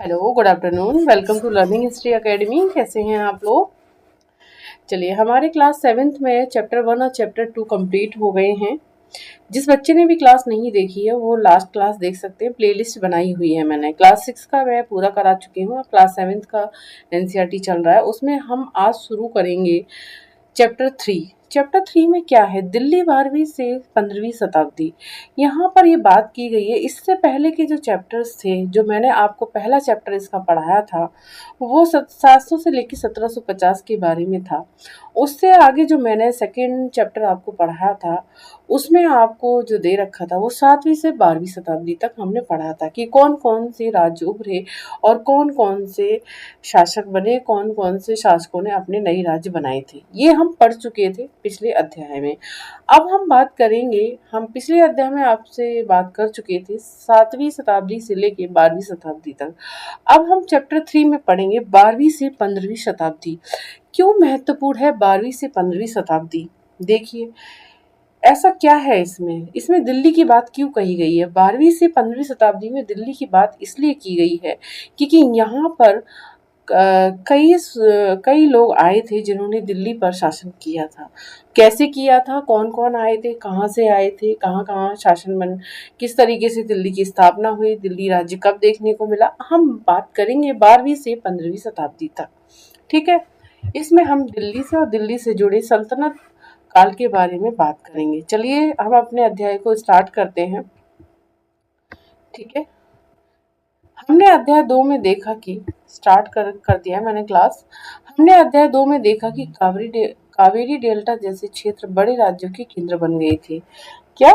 Hello, good afternoon. Welcome to Learning History Academy. कैसे हैं आप लोग? चलिए, हमारे क्लास सेवेंथ में चैप्टर 1 और चैप्टर 2 कंप्लीट हो गए हैं। जिस बच्चे ने भी क्लास नहीं देखी है वो लास्ट क्लास देख सकते हैं। प्लेलिस्ट बनाई हुई है मैंने। क्लास 6 का मैं पूरा करा चुकी हूँ। क्लास सेवेंथ का एनसीईआरटी चल रहा है। उसमें हम आज शुरू करेंगे चैप्टर 3। चैप्टर 3 में क्या है? दिल्ली 12वीं से 15वीं शताब्दी। यहाँ पर ये बात की गई है। इससे पहले के जो चैप्टर्स थे, जो मैंने आपको पहला चैप्टर इसका पढ़ाया था, वो 700 से लेकर 1750 के बारे में था। उससे आगे जो मैंने सेकेंड चैप्टर आपको पढ़ाया था, उसमें आपको जो दे रखा था वो 7वीं से 12वीं शताब्दी तक हमने पढ़ा था कि कौन कौन से राज्य उभरे और कौन कौन से शासक बने, कौन कौन से शासकों ने अपने नए राज्य बनाए थे। ये हम पढ़ चुके थे पिछले अध्याय में। अब हम बात करेंगे, हम पिछले अध्याय में आपसे बात कर चुके थे 7वीं शताब्दी से लेके 12वीं शताब्दी तक। अब हम चैप्टर 3 में पढ़ेंगे 12वीं से 15वीं शताब्दी। क्यों महत्वपूर्ण है 12वीं से 15वीं शताब्दी? देखिए, ऐसा क्या है इसमें? इसमें दिल्ली की बात क्यों कही गई है? 12वीं से 15वीं शताब्दी में दिल्ली की बात इसलिए की गई है क्योंकि यहाँ पर कई लोग आए थे जिन्होंने दिल्ली पर शासन किया था। कैसे किया था? कौन कौन आए थे? कहाँ से आए थे? कहाँ कहाँ शासन बन, किस तरीके से दिल्ली की स्थापना हुई? दिल्ली राज्य कब देखने को मिला? हम बात करेंगे 12वीं से 15वीं शताब्दी तक। ठीक है। इसमें हम दिल्ली से और दिल्ली से जुड़े सल्तनत काल के बारे में बात करेंगे। चलिए, हम अपने अध्याय को स्टार्ट करते हैं। ठीक है। हमने अध्याय 2 में देखा कि स्टार्ट कर दिया मैंने क्लास। हमने अध्याय 2 में देखा कि कावेरी डेल्टा जैसे क्षेत्र बड़े राज्यों के केंद्र बन गए थे। क्या?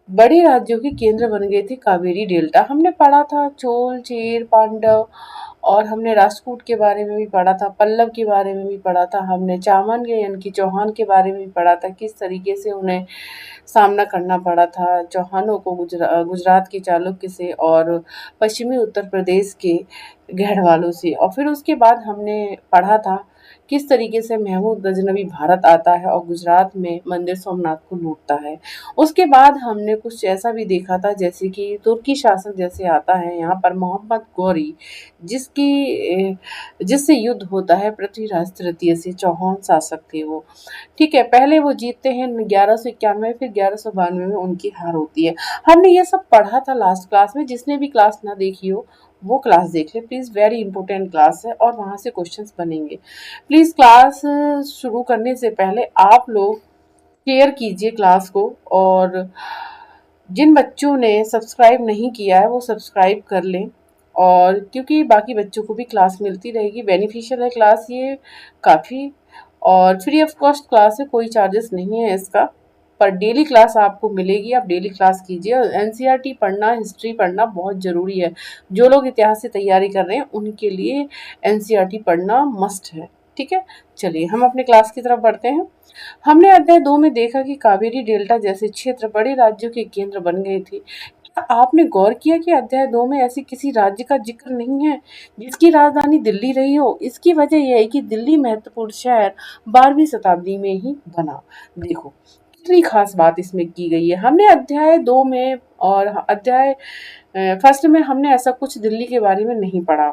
बड़े राज्यों के केंद्र बन गए थे कावेरी डेल्टा। हमने पढ़ा था चोल, चेर, पांडव, और हमने राष्ट्रकूट के बारे में भी पढ़ा था, पल्लव के बारे में भी पढ़ा था, हमने चामन यानी कि चौहान के बारे में भी पढ़ा था, किस तरीके से उन्हें सामना करना पड़ा था चौहानों को गुजरात के चालुक्य से और पश्चिमी उत्तर प्रदेश के गढ़वालों से। और फिर उसके बाद हमने पढ़ा था किस तरीके से महमूद गजनवी भारत आता है और गुजरात में मंदिर सोमनाथ को लूटता है। उसके बाद हमने कुछ ऐसा भी देखा था जैसे कि तुर्की शासन जैसे आता है यहाँ पर मोहम्मद गौरी, जिससे युद्ध होता है पृथ्वीराज तृतीय से। चौहान शासक थे वो। ठीक है। पहले वो जीतते हैं 1191, फिर 1192 में उनकी हार होती है। हमने ये सब पढ़ा था लास्ट क्लास में। जिसने भी क्लास ना देखी हो वो क्लास देख ले प्लीज। वेरी इंपॉर्टेंट क्लास है और वहां से क्वेश्चंस बनेंगे। प्लीज क्लास शुरू करने से पहले आप लोग शेयर कीजिए क्लास को, और जिन बच्चों ने सब्सक्राइब नहीं किया है वो सब्सक्राइब कर लें। और क्योंकि बाकी बच्चों को भी क्लास मिलती रहेगी, बेनिफिशियल है क्लास ये काफ़ी। और फ्री ऑफ कॉस्ट क्लास है, कोई चार्जेस नहीं है इसका, पर डेली क्लास आपको मिलेगी। आप डेली क्लास कीजिए। एनसीईआरटी पढ़ना, हिस्ट्री पढ़ना बहुत ज़रूरी है। जो लोग इतिहास से तैयारी कर रहे हैं उनके लिए एनसीईआरटी पढ़ना मस्ट है। ठीक है। चलिए, हम अपने क्लास की तरफ बढ़ते हैं। हमने अध्याय 2 में देखा कि कावेरी डेल्टा जैसे क्षेत्र बड़े राज्यों के केंद्र बन गए थे। क्या आपने गौर किया कि अध्याय 2 में ऐसी किसी राज्य का जिक्र नहीं है जिसकी राजधानी दिल्ली रही हो? इसकी वजह यह है कि दिल्ली महत्वपूर्ण शहर 12वीं शताब्दी में ही बना। देखो, कितनी खास बात इसमें की गई है। हमने अध्याय 2 में और अध्याय फर्स्ट में हमने ऐसा कुछ दिल्ली के बारे में नहीं पढ़ा,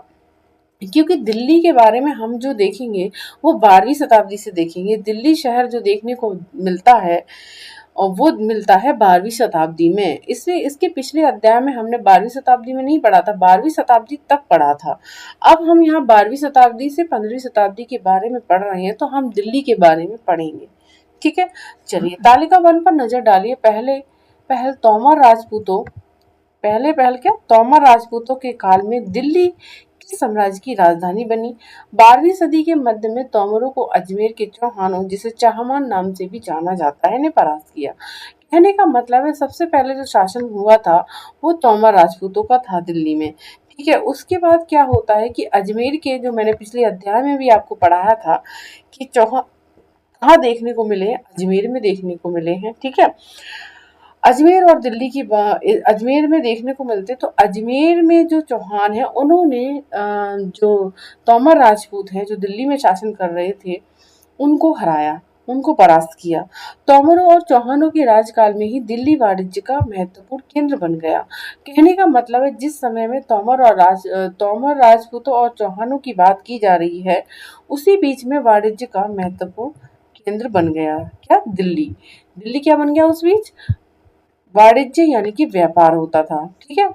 क्योंकि दिल्ली के बारे में हम जो देखेंगे वो 12वीं शताब्दी से देखेंगे। दिल्ली शहर जो देखने को मिलता है और वो मिलता है 12वीं शताब्दी में। इससे इसके पिछले अध्याय में हमने 12वीं शताब्दी में नहीं पढ़ा था, 12वीं शताब्दी तक पढ़ा था। अब हम यहाँ 12वीं शताब्दी से 15वीं शताब्दी के बारे में पढ़ रहे हैं, तो हम दिल्ली के बारे में पढ़ेंगे। ठीक है। चलिए, तालिका 1 पर नजर डालिए। पहल तोमर राजपूतों पहले पहल क्या तोमर राजपूतों के काल में दिल्ली किस साम्राज्य की राजधानी बनी? 12वीं सदी के मध्य में तोमरों को अजमेर के चौहानों, जिसे चाहमान नाम से भी जाना जाता है, ने परास्त किया। कहने का मतलब है सबसे पहले जो शासन हुआ था वो तोमर राजपूतों का था दिल्ली में। ठीक है। उसके बाद क्या होता है कि अजमेर के, जो मैंने पिछले अध्याय में भी आपको पढ़ाया था कि चौहान कहाँ देखने को मिले, अजमेर में देखने को मिले हैं। ठीक है। अजमेर और दिल्ली की अजमेर में देखने को मिलते, तो अजमेर में जो चौहान है उन्होंने जो तोमर राजपूत हैं जो दिल्ली में शासन कर रहे थे उनको हराया। उनको परास्त किया। तोमरों और चौहानों के राजकाल में ही दिल्ली वाणिज्य का महत्वपूर्ण केंद्र बन गया। कहने का मतलब है जिस समय में तोमर राजपूतों और चौहानों की बात की जा रही है, उसी बीच में वाणिज्य का महत्वपूर्ण केंद्र बन गया। क्या? दिल्ली। दिल्ली क्या बन गया उस बीच? वाणिज्य यानी कि व्यापार होता था। ठीक है।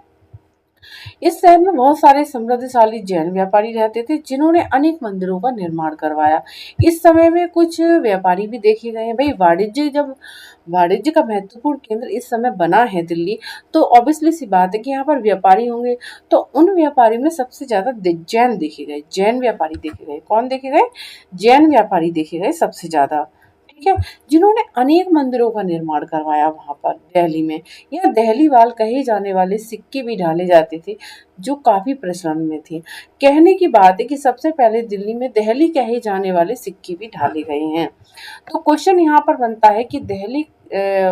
इस शहर में बहुत सारे समृद्धशाली जैन व्यापारी रहते थे जिन्होंने अनेक मंदिरों का निर्माण करवाया। इस समय में कुछ व्यापारी भी देखे गए हैं। भाई वाणिज्य का महत्वपूर्ण केंद्र इस समय बना है दिल्ली, तो ऑब्वियसली सी बात है कि यहाँ पर व्यापारी होंगे। तो उन व्यापारी में सबसे ज्यादा जैन देखे गए, जैन व्यापारी देखे गए। कौन देखे गए? जैन व्यापारी देखे गए सबसे ज्यादा। ठीक है। जिन्होंने अनेक मंदिरों का निर्माण करवाया वहां पर दिल्ली में। यहाँ दहलीवाल कहे जाने वाले सिक्के भी ढाले जाते थे जो काफी प्रचलन में थे। कहने की बात है कि सबसे पहले दिल्ली में दहली कहे जाने वाले सिक्के भी ढाले गए हैं। तो क्वेश्चन यहाँ पर बनता है कि दहली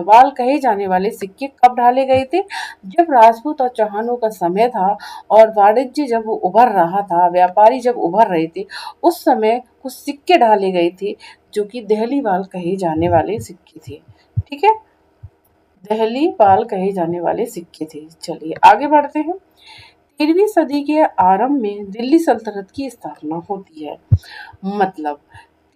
वाल कहे जाने वाले सिक्के कब ढाले गए थे? जब राजपूत और चौहानों का समय था और वाणिज्य जब उभर रहा था, व्यापारी जब उभर रहे थे, उस समय कुछ सिक्के ढाले गए थे जो कि दहली वाल कहे जाने वाले सिक्के थे। ठीक है। दहली पाल कहे जाने वाले सिक्के थे। चलिए आगे बढ़ते हैं। 13वीं सदी के आरंभ में दिल्ली सल्तनत की स्थापना होती है। मतलब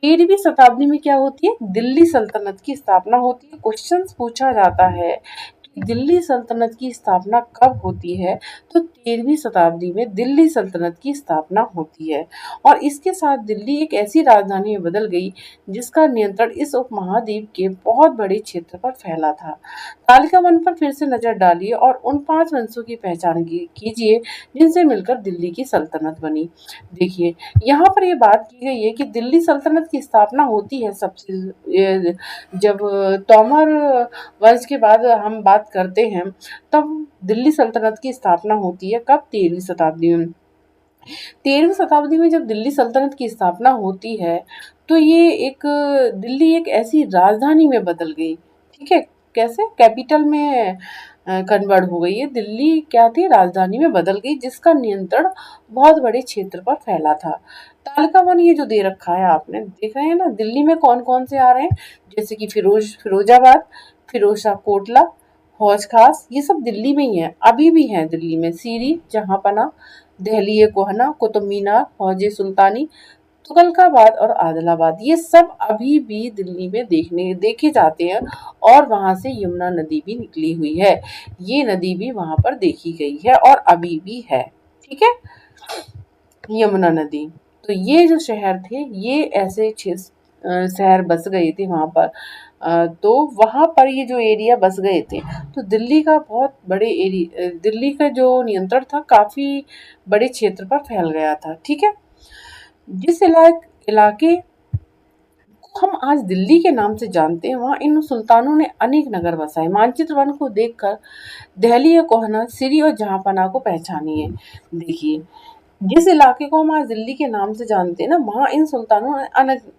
13वीं शताब्दी में क्या होती है? दिल्ली सल्तनत की स्थापना होती है। क्वेश्चंस पूछा जाता है कि दिल्ली सल्तनत की स्थापना कब होती है? तो 13वीं शताब्दी में दिल्ली सल्तनत की स्थापना होती है और इसके साथ दिल्ली एक ऐसी राजधानी में बदल गई जिसका नियंत्रण इस उपमहाद्वीप के बहुत बड़े क्षेत्र पर फैला था। तालिका वन पर फिर से नजर डालिए और उन 5 वंशों की पहचान कीजिए जिनसे मिलकर दिल्ली की सल्तनत बनी। देखिए यहाँ पर ये बात की गई है कि दिल्ली सल्तनत की स्थापना होती है जब तोमर वंश के बाद हम बात करते हैं, तब दिल्ली सल्तनत की स्थापना होती है। कब? 13वीं शताब्दी में। 13वीं शताब्दी में जब दिल्ली सल्तनत की स्थापना होती है तो ये एक दिल्ली एक ऐसी राजधानी में बदल गई। ठीक है। कैसे? कैपिटल में कन्वर्ट हो गई है। दिल्ली क्या थी? राजधानी में बदल गई जिसका नियंत्रण बहुत बड़े क्षेत्र पर फैला था। तालिका वन ये जो दे रखा है आपने, देख रहे हैं ना दिल्ली में कौन कौन से आ रहे हैं, जैसे कि फिरोजाबाद, फिरोजशाह कोटला, हौज खास, ये सब दिल्ली में ही है, अभी भी हैं दिल्ली में। सीरी, जहांपना, दहलीए कोहना, कुतुब मीनार, हौजे सुल्तानी, तुगलकाबाद और आदिलाबाद, ये सब अभी भी दिल्ली में देखे जाते हैं। और वहां से यमुना नदी भी निकली हुई है, ये नदी भी वहां पर देखी गई है और अभी भी है। ठीक है। यमुना नदी। तो ये जो शहर थे ये ऐसे शहर बस गए थे वहां पर। तो वहां पर ये जो एरिया बस गए थे, तो दिल्ली का बहुत बड़े एरिया, दिल्ली का जो नियंत्रण था काफी बड़े क्षेत्र पर फैल गया था। ठीक है। जिस इलाके को हम आज दिल्ली के नाम से जानते हैं, वहां इन सुल्तानों ने अनेक नगर बसाए। मानचित्र वन को देखकर दहली, कोहना, सिरी और जहांपना को पहचानिए। देखिए जिस इलाके को हम आज दिल्ली के नाम से जानते हैं ना, वहाँ इन सुल्तानों ने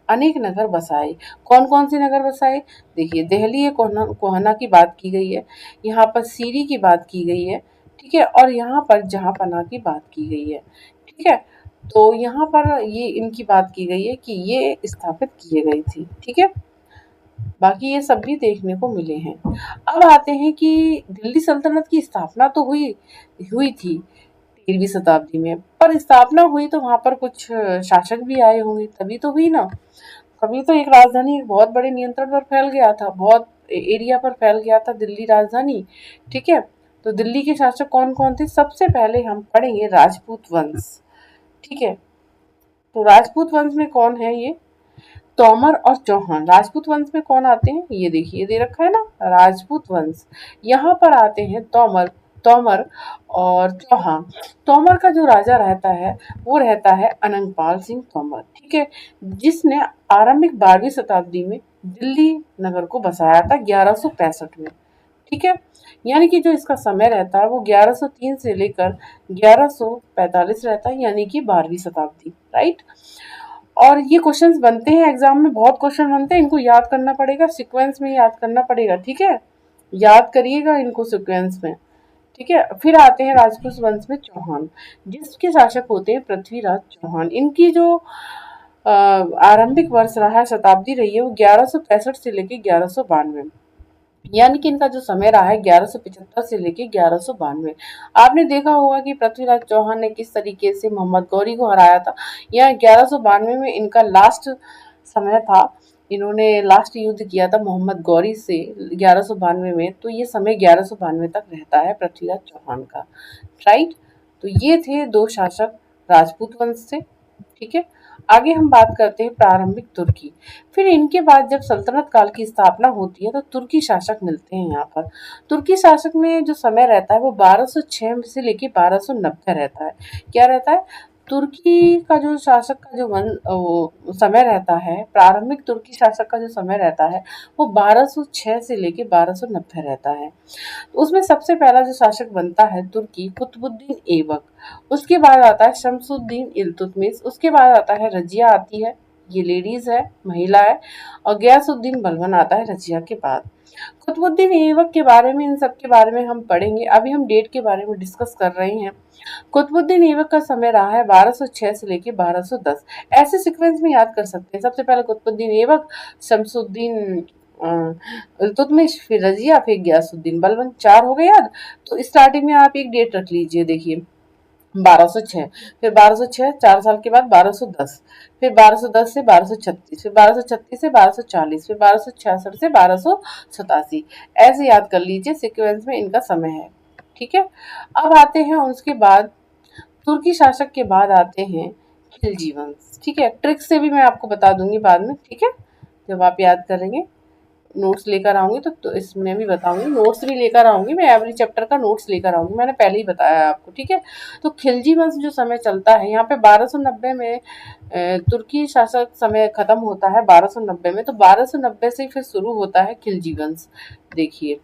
अनेक नगर बसाए। कौन कौन से नगर बसाए? देखिए दहली कोहना कोहना की बात की गई है, यहाँ पर सीरी की बात की गई है। ठीक है। और यहाँ पर जहांपना की बात की गई है। ठीक है। तो यहाँ पर ये इनकी बात की गई है कि ये स्थापित किए गए थे। ठीक है। बाकी ये सब भी देखने को मिले हैं। अब आते हैं कि दिल्ली सल्तनत की स्थापना तो हुई हुई थी 13वीं शताब्दी में, पर स्थापना हुई तो वहां पर कुछ शासक भी आए होंगे, तभी तो हुई ना। कभी तो एक राजधानी एक बहुत बड़े नियंत्रण पर फैल गया था, बहुत एरिया पर फैल गया था दिल्ली राजधानी। ठीक है। तो दिल्ली के शासक कौन कौन थे? सबसे पहले हम पढ़ेंगे राजपूत वंश। ठीक है। तो राजपूत वंश में कौन है? ये तोमर और चौहान। राजपूत वंश में कौन आते हैं? ये देखिए दे रखा है ना, राजपूत वंश। यहाँ पर आते हैं तोमर तोमर और चौहान। तोमर का जो राजा रहता है वो रहता है अनंगपाल सिंह तोमर। ठीक है। जिसने आरंभिक 12वीं शताब्दी में दिल्ली नगर को बसाया था 1165 में। ठीक है। यानी कि जो इसका समय रहता है वो 1103 से लेकर 1145 रहता है, यानी कि 12वीं शताब्दी। राइट। और ये क्वेश्चंस बनते हैं एग्जाम में, बहुत क्वेश्चन बनते हैं, इनको याद करना पड़ेगा, सीक्वेंस में याद करना पड़ेगा। ठीक है। याद करिएगा इनको सीक्वेंस में। ठीक है। फिर आते हैं राजपूत वंश में चौहान, जिसके शासक होते हैं पृथ्वीराज चौहान। इनकी जो आरंभिक वर्ष रहा है, शताब्दी रही है वो 1165 से लेके 1192, यानी कि इनका जो समय रहा है 1175 से लेके 1192। आपने देखा होगा कि पृथ्वीराज चौहान ने किस तरीके से मोहम्मद गौरी को हराया था। यह 1192 में इनका लास्ट समय था। इन्होंने लास्ट युद्ध किया था मोहम्मद गौरी से 1192 में, तो ये समय 1192 तक रहता है पृथ्वीराज चौहान का। राइट। तो ये थे दो शासक राजपूत वंश से। ठीक है। आगे हम बात करते हैं प्रारंभिक तुर्की। फिर इनके बाद जब सल्तनत काल की स्थापना होती है तो तुर्की शासक मिलते हैं यहाँ पर। तुर्की शासक में जो समय रहता है वो 1206 से लेके 1290 रहता है। क्या रहता है? तुर्की का जो शासक का जो समय रहता है, प्रारंभिक तुर्की शासक का जो समय रहता है वो 1206 से लेके 1290 रहता है। उसमें सबसे पहला जो शासक बनता है तुर्की, कुतुबुद्दीन ऐबक। उसके बाद आता है शमसुद्दीन इल्तुतमिश। उसके बाद आता है रजिया आती है, ये लेडीज है, महिला है। और गयासुद्दीन बलबन आता है रजिया के बाद। कुतुबुद्दीन ऐबक के बारे में, इन सब के बारे में हम पढ़ेंगे। अभी हम डेट के बारे में डिस्कस कर रहे हैं। कुतुबुद्दीन ऐबक का समय रहा है 1206 से लेके 1210। ऐसे सीक्वेंस में याद कर सकते हैं। सबसे पहले कुतुबुद्दीन ऐबक, शमसुद्दीन इल्तुतमिश, फिर रजिया, फिर गयासुद्दीन बलबन। चार हो गए याद। तो स्टार्टिंग में आप एक डेट रख लीजिए, देखिए 1206, फिर 1206 4 साल के बाद 1210, फिर 1210 से 1236, फिर 1236 से 1240, फिर 1266 से 1287। ऐसे याद कर लीजिए, सीक्वेंस में इनका समय है। ठीक है। अब आते हैं उसके बाद, तुर्की शासक के बाद आते हैं खिलजी वंश। ठीक है। ट्रिक से भी मैं आपको बता दूंगी बाद में। ठीक है। जब आप याद करेंगे, नोट्स लेकर आऊंगी तो इसमें भी बताऊंगी। नोट्स भी लेकर आऊंगी मैं, एवरी चैप्टर का नोट्स लेकर आऊंगी, मैंने पहले ही बताया आपको। ठीक है। तो खिलजी वंश जो समय चलता है यहाँ पे 1290 में तुर्की शासक समय खत्म होता है 1290 में, तो 1290 से फिर शुरू होता है खिलजी वंश। देखिए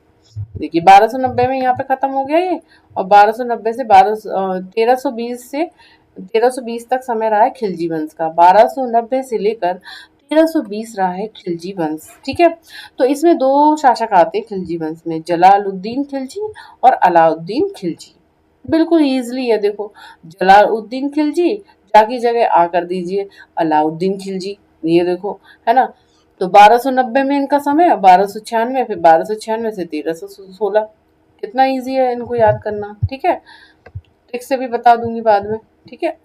देखिए 1290 में यहाँ पे खत्म हो गया ये। और 1290 से 1320 से 1320 तक समय रहा है खिलजी वंश का। 1290 से लेकर 1320 रहा है खिलजी वंश। ठीक है। तो इसमें दो शासक आते हैं खिलजी वंश में, जलालुद्दीन खिलजी और अलाउद्दीन खिलजी। बिल्कुल इजली है, देखो जलालुद्दीन खिलजी, जाकी जगह आ कर दीजिए अलाउद्दीन खिलजी। ये देखो, है ना। तो 1290 में इनका समय, 1296, फिर 1296 से 1316। कितना इजी है इनको याद करना। ठीक है। ट्रिक से भी बता दूंगी बाद में। ठीक है।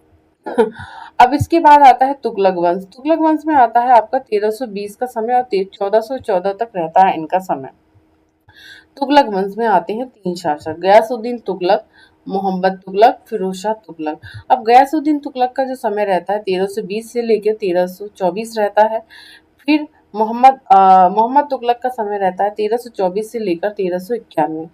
अब इसके बाद आता है तुगलक वंश। तुगलक वंश में आता है आपका 1320 का समय और 1414 तक रहता है इनका समय। तुगलक वंश में आते हैं तीन शासक, गयासुद्दीन तुगलक, मोहम्मद तुगलक, फिरोज शाह तुगलक। अब गयासुद्दीन तुगलक का जो समय रहता है 1320 से लेकर 1324 रहता है। फिर मोहम्मद तुगलक का समय रहता है 1324 से लेकर 1391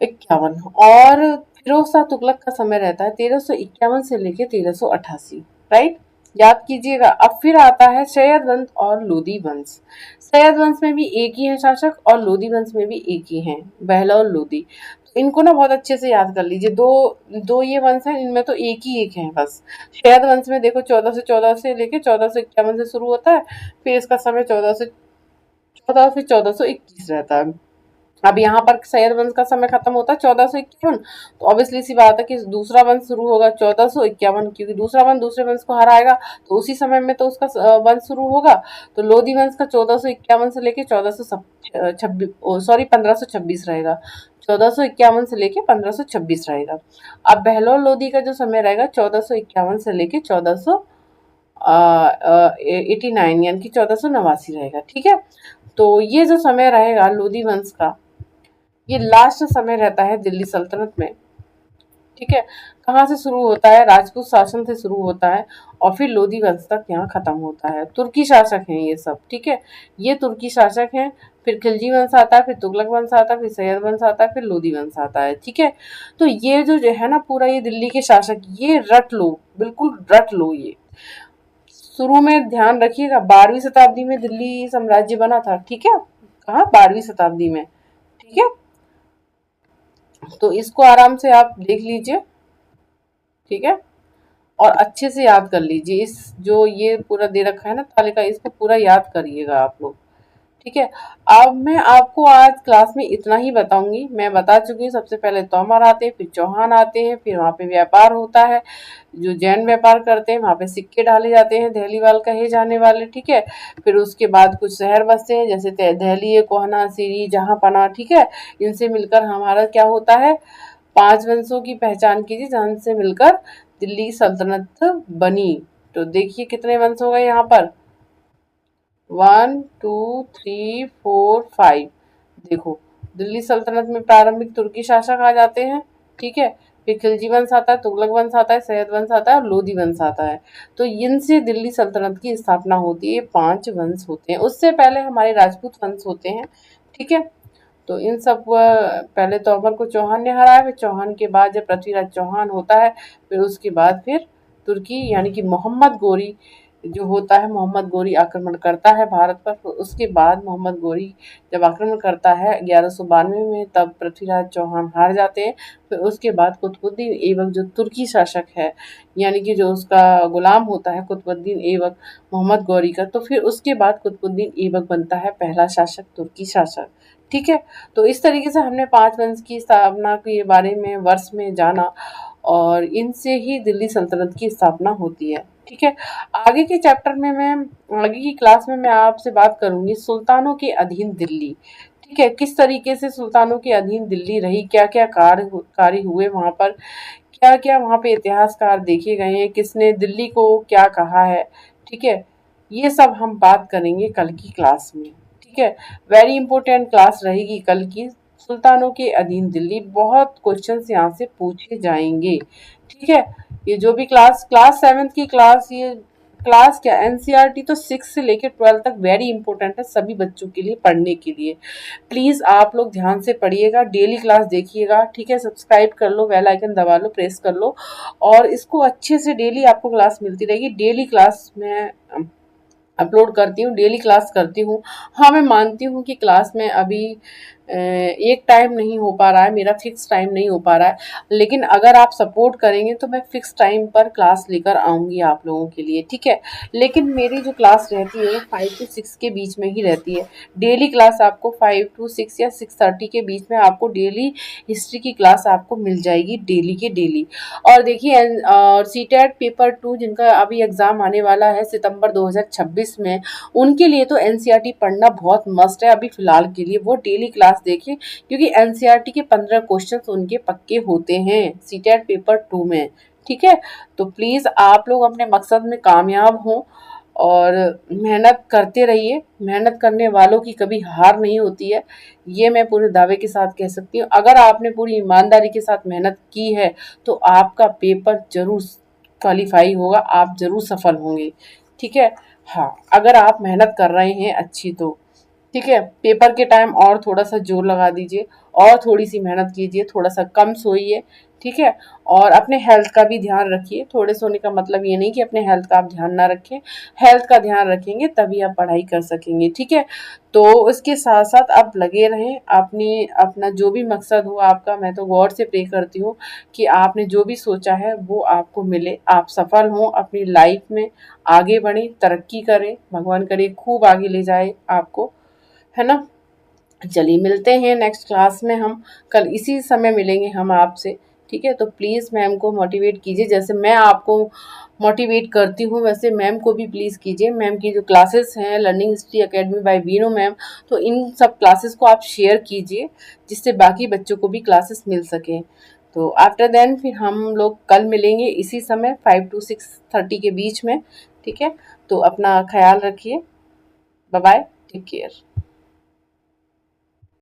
इक्यावन। और फिरोज शाह तुगलक का समय रहता है 1351 से लेकर 1388। राइट। याद कीजिएगा। अब फिर आता है सैयद वंश और लोदी वंश। सैयद वंश में भी एक ही है शासक और लोदी वंश में भी एक ही है, बहलोल लोदी। तो इनको ना बहुत अच्छे से याद कर लीजिए। दो दो ये वंश है, इनमें तो एक है बस। सैयद वंश में देखो 1414 से लेके 1451 से शुरू होता है। फिर इसका समय 14 से 1421 रहता है। अब यहाँ पर सैयद वंश का समय खत्म होता है 1451। तो ऑब्वियसली सी बात है कि दूसरा वंश शुरू होगा 1451, क्योंकि दूसरा वंश दूसरे वंश को हराएगा तो उसी समय में तो उसका वंश शुरू होगा। तो लोधी वंश का 1451 से लेके 1426, सॉरी 1526 रहेगा। 1451 से लेके 1526 रहेगा। अब बहलोल लोधी का जो समय रहेगा 1451 से लेके 1489 यानी कि 1489 रहेगा। ठीक है। तो ये जो समय रहेगा लोधी वंश का, ये लास्ट समय रहता है दिल्ली सल्तनत में। ठीक है। कहाँ से शुरू होता है? राजपूत शासन से शुरू होता है और फिर लोधी वंश तक यहाँ खत्म होता है। तुर्की शासक हैं ये सब। ठीक है। ये तुर्की शासक हैं। फिर खिलजी वंश आता है, फिर तुगलक वंश आता है, फिर सैयद वंश आता है, फिर लोधी वंश आता है। ठीक है। तो ये जो है ना पूरा ये दिल्ली के शासक, ये रट लो, बिल्कुल रट लो। ये शुरू में ध्यान रखिएगा 12वीं शताब्दी में दिल्ली साम्राज्य बना था। ठीक है। कहाँ? 12वीं शताब्दी में। ठीक है। तो इसको आराम से आप देख लीजिए। ठीक है। और अच्छे से याद कर लीजिए। इस जो ये पूरा दे रखा है ना तालिका, इसको पूरा याद करिएगा आप लोग। ठीक है। अब मैं आपको आज क्लास में इतना ही बताऊंगी। मैं बता चुकी हूँ, सबसे पहले तोमर आते हैं, फिर चौहान आते हैं, फिर वहाँ पे व्यापार होता है, जो जैन व्यापार करते हैं, वहाँ पे सिक्के डाले जाते हैं, दहलीवाल कहे जाने वाले, ठीक है। फिर उसके बाद कुछ शहर बसते हैं, जैसे दहली, कोहना, सीरी, जहांपना, ठीक है। इनसे मिलकर हमारा क्या होता है, 5 वंशों की पहचान कीजिए जहाँ से मिलकर दिल्ली सल्तनत बनी। तो देखिए कितने वंश हो गए यहाँ पर, 1 2 3 4 5। देखो, दिल्ली सल्तनत में प्रारंभिक तुर्की शासक आ जाते हैं, ठीक है। फिर खिलजी वंश आता है, तुगलक वंश आता है, सैयद वंश आता है और लोधी वंश आता है। तो इनसे दिल्ली सल्तनत की स्थापना होती है। ये 5 वंश होते हैं। उससे पहले हमारे राजपूत वंश होते हैं, ठीक है। तो इन सब पहले तो अकबर को चौहान ने हराया, फिर चौहान के बाद जब पृथ्वीराज चौहान होता है, फिर उसके बाद फिर तुर्की यानी कि मोहम्मद गोरी जो होता है, मोहम्मद गोरी आक्रमण करता है भारत पर। तो उसके बाद मोहम्मद गोरी जब आक्रमण करता है 1192 में, तब पृथ्वीराज चौहान हार जाते हैं। फिर उसके बाद कुतुबुद्दीन ऐबक जो तुर्की शासक है, यानी कि जो उसका गुलाम होता है कुतुबुद्दीन ऐबक मोहम्मद गौरी का, तो फिर उसके बाद कुतुबुद्दीन ऐबक बनता है पहला शासक, तुर्की शासक, ठीक है। तो इस तरीके से हमने 5 वंश की स्थापना के बारे में वर्ष में जाना, और इनसे ही दिल्ली सल्तनत की स्थापना होती है, ठीक है। आगे के चैप्टर में मैं आगे की क्लास में मैं आपसे बात करूंगी सुल्तानों के अधीन दिल्ली, ठीक है। किस तरीके से सुल्तानों के अधीन दिल्ली रही, क्या क्या कार्य हुए वहां पर, क्या क्या वहां पे इतिहासकार देखे गए हैं, किसने दिल्ली को क्या कहा है, ठीक है। ये सब हम बात करेंगे कल की क्लास में, ठीक है। वेरी इंपॉर्टेंट क्लास रहेगी कल की, सुल्तानों के अधीन दिल्ली। बहुत क्वेश्चंस यहाँ से पूछे जाएंगे, ठीक है। ये जो भी क्लास 7th की क्लास, ये क्लास क्या, एनसीईआरटी तो 6 से लेकर 12 तक वेरी इंपॉर्टेंट है सभी बच्चों के लिए पढ़ने के लिए। प्लीज आप लोग ध्यान से पढ़िएगा, डेली क्लास देखिएगा, ठीक है। सब्सक्राइब कर लो, बेल आइकन दबा लो, प्रेस कर लो, और इसको अच्छे से डेली आपको क्लास मिलती रहेगी। डेली क्लास में अपलोड करती हूँ, डेली क्लास करती हूँ। हाँ, मैं मानती हूँ कि क्लास में अभी एक टाइम नहीं हो पा रहा है, मेरा फिक्स टाइम नहीं हो पा रहा है, लेकिन अगर आप सपोर्ट करेंगे तो मैं फिक्स टाइम पर क्लास लेकर आऊँगी आप लोगों के लिए, ठीक है। लेकिन मेरी जो क्लास रहती है वो 5 to 6 के बीच में ही रहती है। डेली क्लास आपको 5 to 6 या 6:30 के बीच में आपको डेली हिस्ट्री की क्लास आपको मिल जाएगी, डेली के डेली। और देखिए, और सीटेट पेपर 2 जिनका अभी एग्ज़ाम आने वाला है सितंबर 2026 में, उनके लिए तो एनसीईआरटी पढ़ना बहुत मस्ट है अभी फ़िलहाल के लिए। वो डेली क्लास देखें, क्योंकि एनसीईआरटी के 15 क्वेश्चंस उनके पक्के होते हैं सीटेट पेपर 2 में, ठीक है। तो प्लीज़ आप लोग अपने मकसद में कामयाब हों और मेहनत करते रहिए। मेहनत करने वालों की कभी हार नहीं होती है, ये मैं पूरे दावे के साथ कह सकती हूँ। अगर आपने पूरी ईमानदारी के साथ मेहनत की है तो आपका पेपर ज़रूर क्वालीफाई होगा, आप ज़रूर सफल होंगे, ठीक है। हाँ, अगर आप मेहनत कर रहे हैं अच्छी तो, ठीक है। पेपर के टाइम और थोड़ा सा जोर लगा दीजिए, और थोड़ी सी मेहनत कीजिए, थोड़ा सा कम सोइए, ठीक है। और अपने हेल्थ का भी ध्यान रखिए। थोड़े सोने का मतलब ये नहीं कि अपने हेल्थ का आप ध्यान ना रखें, हेल्थ का ध्यान रखेंगे तभी आप पढ़ाई कर सकेंगे, ठीक है। तो इसके साथ साथ आप लगे रहें, अपनी अपना जो भी मकसद हो आपका, मैं तो गॉड से प्रे करती हूँ कि आपने जो भी सोचा है वो आपको मिले, आप सफल हों अपनी लाइफ में, आगे बढ़ें, तरक्की करें, भगवान करे खूब आगे ले जाए आपको, है ना। चलिए मिलते हैं नेक्स्ट क्लास में, हम कल इसी समय मिलेंगे हम आपसे, ठीक है। तो प्लीज़ मैम को मोटिवेट कीजिए, जैसे मैं आपको मोटिवेट करती हूँ वैसे मैम को भी प्लीज़ कीजिए। मैम की जो क्लासेस हैं Learning History Academy by Veeno ma'am, तो इन सब क्लासेस को आप शेयर कीजिए जिससे बाकी बच्चों को भी क्लासेस मिल सकें। तो आफ्टर देन फिर हम लोग कल मिलेंगे इसी समय 5 to 6:30 के बीच में, ठीक है। तो अपना ख्याल रखिए, बाय बाय, टेक केयर।